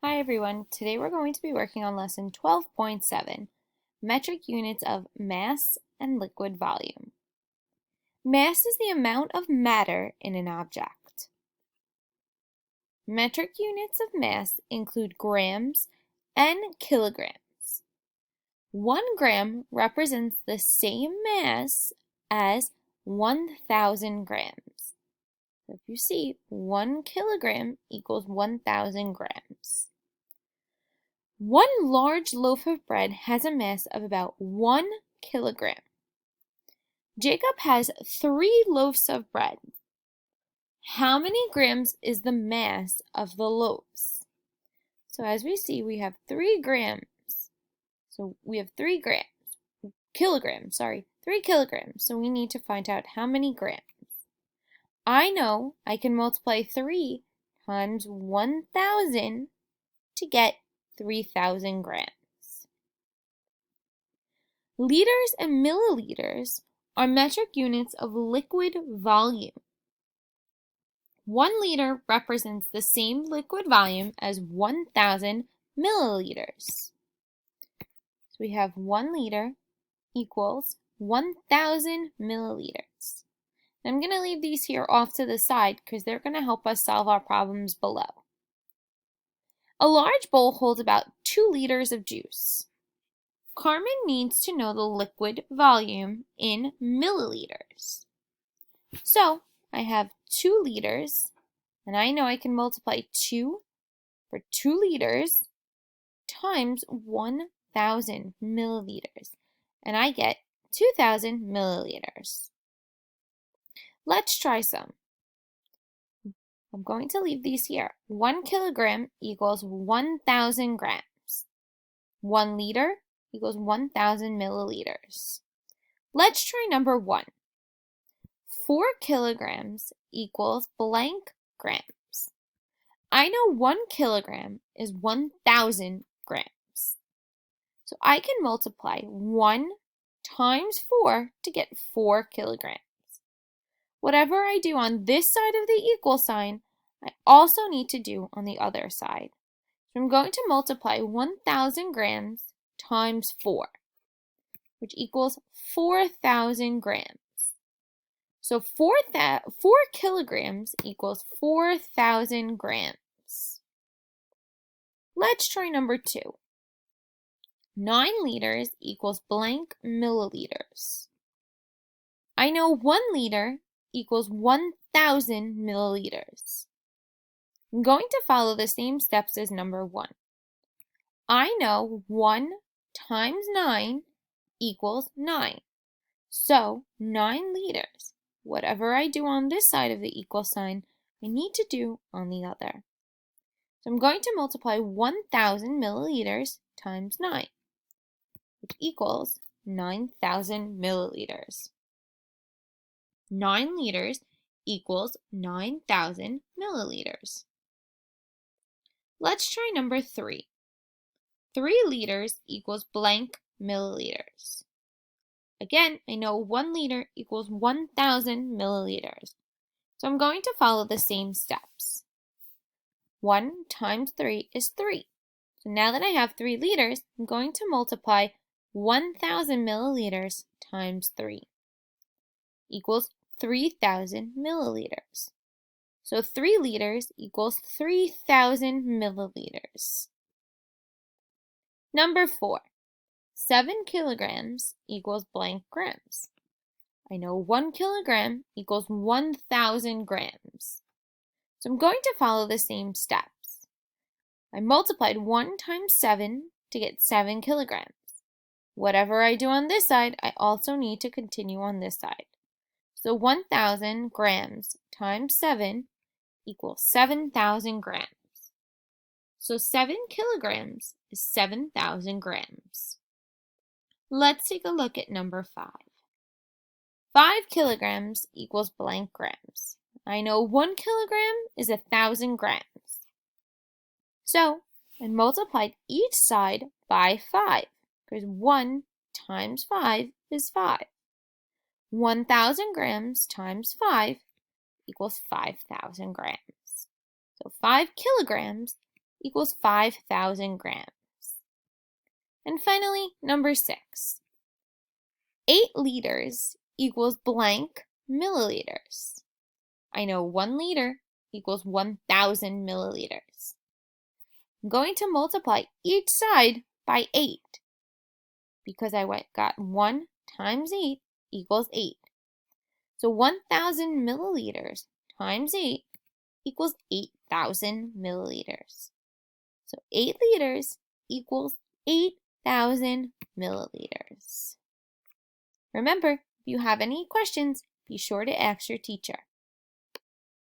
Hi everyone, today we're going to be working on lesson 12.7, metric units of mass and liquid volume. Mass is the amount of matter in an object. Metric units of mass include grams and kilograms. 1 gram represents the same mass as 1,000 grams. So if you see, 1 kilogram equals 1,000 grams. 1 large loaf of bread has a mass of about 1 kilogram. Jacob has 3 loaves of bread. How many grams is the mass of the loaves? So as we see, we have 3 grams. So we have 3 kilograms. 3 kilograms. So we need to find out how many grams. I know I can multiply 3 times 1,000 to get 3,000 grams. Liters and milliliters are metric units of liquid volume. 1 liter represents the same liquid volume as 1,000 milliliters. So we have 1 liter equals 1,000 milliliters. I'm going to leave these here off to the side because they're going to help us solve our problems below. A large bowl holds about 2 liters of juice. Carmen needs to know the liquid volume in milliliters. So I have 2 liters, and I know I can multiply 2 for 2 liters times 1,000 milliliters, and I get 2,000 milliliters. Let's try some. I'm going to leave these here. 1 kilogram equals 1,000 grams. 1 liter equals 1,000 milliliters. Let's try number 1. 4 kilograms equals blank grams. I know 1 kilogram is 1,000 grams. So I can multiply 1 times 4 to get 4 kilograms. Whatever I do on this side of the equal sign, I also need to do on the other side. So I'm going to multiply 1,000 grams times 4, which equals 4,000 grams. So 4 kilograms equals 4,000 grams. Let's try number 2. 9 liters equals blank milliliters. I know 1 liter equals 1,000 milliliters. I'm going to follow the same steps as number 1. I know 1 times 9 equals 9. So 9 liters. Whatever I do on this side of the equal sign, I need to do on the other. So I'm going to multiply 1,000 milliliters times 9, which equals 9,000 milliliters. 9 liters equals 9,000 milliliters. Let's try number 3. 3 liters equals blank milliliters. Again, I know 1 liter equals 1,000 milliliters. So I'm going to follow the same steps. 1 times 3 is 3. So now that I have 3 liters, I'm going to multiply 1,000 milliliters times 3 equals 3,000 milliliters. So 3 liters equals 3,000 milliliters. Number 4. 7 kilograms equals blank grams. I know 1 kilogram equals 1,000 grams. So I'm going to follow the same steps. I multiplied 1 times 7 to get 7 kilograms. Whatever I do on this side, I also need to continue on this side. So 1,000 grams times 7 equals 7,000 grams. So 7 kilograms is 7,000 grams. Let's take a look at number 5. 5 kilograms equals blank grams. I know 1 kilogram is 1,000 grams. So I multiplied each side by 5, because 1 times 5 is 5. 1,000 grams times 5 equals 5,000 grams. So 5 kilograms equals 5,000 grams. And finally, number 6. 8 liters equals blank milliliters. I know 1 liter equals 1,000 milliliters. I'm going to multiply each side by 8 because I got 1 times 8 equals 8. So 1,000 milliliters times 8 equals 8,000 milliliters. So 8 liters equals 8,000 milliliters. Remember, if you have any questions, be sure to ask your teacher.